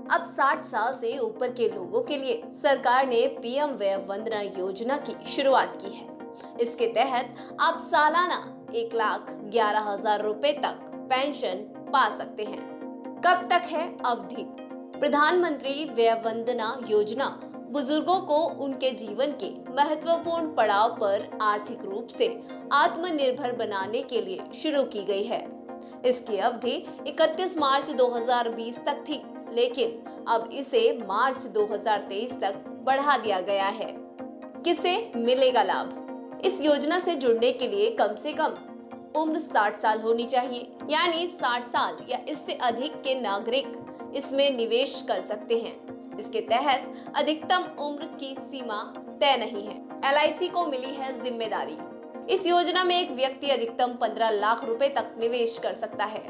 अब 60 साल से ऊपर के लोगों के लिए सरकार ने पीएम वय वंदना योजना की शुरुआत की है। इसके तहत आप सालाना 1,11,000 रुपए तक पेंशन पा सकते हैं। कब तक है अवधि? प्रधानमंत्री वय वंदना योजना बुजुर्गों को उनके जीवन के महत्वपूर्ण पड़ाव पर आर्थिक रूप से आत्मनिर्भर बनाने के लिए शुरू की गई है। इसकी अवधि 31 मार्च 2020 तक थी, लेकिन अब इसे मार्च 2023 तक बढ़ा दिया गया है। किसे मिलेगा लाभ? इस योजना से जुड़ने के लिए कम से कम उम्र 60 साल होनी चाहिए, यानी 60 साल या इससे अधिक के नागरिक इसमें निवेश कर सकते हैं। इसके तहत अधिकतम उम्र की सीमा तय नहीं है। LIC को मिली है जिम्मेदारी। इस योजना में एक व्यक्ति अधिकतम 15 लाख रुपए तक निवेश कर सकता है।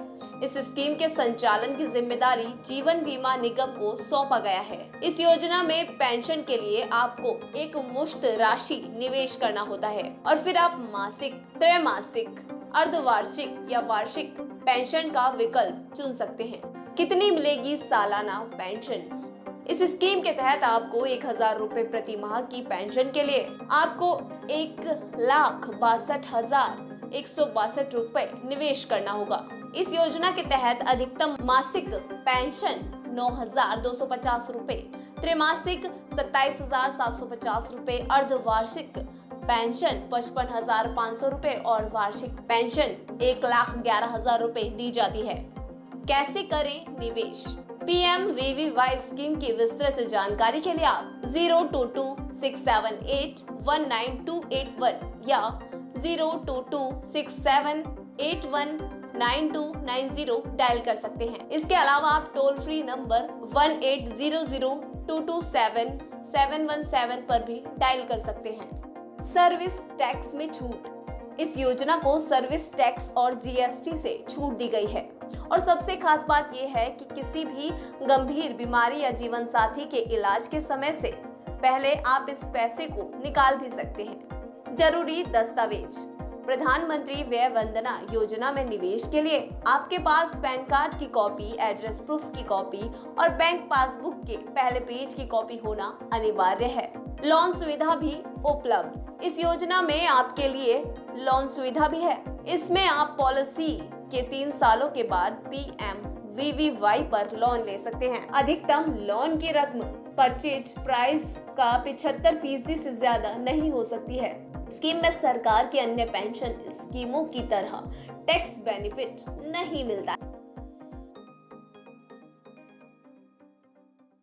इस स्कीम के संचालन की जिम्मेदारी जीवन बीमा निगम को सौंपा गया है। इस योजना में पेंशन के लिए आपको एक मुश्त राशि निवेश करना होता है और फिर आप मासिक, त्रैमासिक, अर्धवार्षिक या वार्षिक पेंशन का विकल्प चुन सकते हैं। कितनी मिलेगी सालाना पेंशन? इस स्कीम के तहत आपको 1,000 रुपए प्रति माह की पेंशन के लिए आपको 1,62,162 रुपए निवेश करना होगा। इस योजना के तहत अधिकतम मासिक पेंशन 9,250 रुपए, त्रैमासिक 27,750 रुपए, अर्धवार्षिक पेंशन 55,500 रुपए और वार्षिक पेंशन 1,11,000 रुपए दी जाती है। कैसे करें निवेश? PMVVY स्कीम की विस्तृत जानकारी के लिए आप 02267819281 या 02267819290 डायल कर सकते हैं। इसके अलावा आप टोल फ्री नंबर 1800227717 पर भी डायल कर सकते हैं। सर्विस टैक्स में छूट। इस योजना को सर्विस टैक्स और GST से छूट दी गई है और सबसे खास बात यह है कि किसी भी गंभीर बीमारी या जीवन साथी के इलाज के समय से पहले आप इस पैसे को निकाल भी सकते हैं। जरूरी दस्तावेज। प्रधानमंत्री वय वंदना योजना में निवेश के लिए आपके पास पैन कार्ड की कॉपी, एड्रेस प्रूफ की कॉपी और बैंक पासबुक के पहले पेज की कॉपी होना अनिवार्य है। लोन सुविधा भी उपलब्ध। इस योजना में आपके लिए लोन सुविधा भी है। इसमें आप पॉलिसी के 3 सालों के बाद PMVVY पर लोन ले सकते हैं। अधिकतम लोन की रकम परचेज प्राइस का 75% से ज्यादा नहीं हो सकती है। स्कीम में सरकार की अन्य पेंशन स्कीमों की तरह टैक्स बेनिफिट नहीं मिलता है।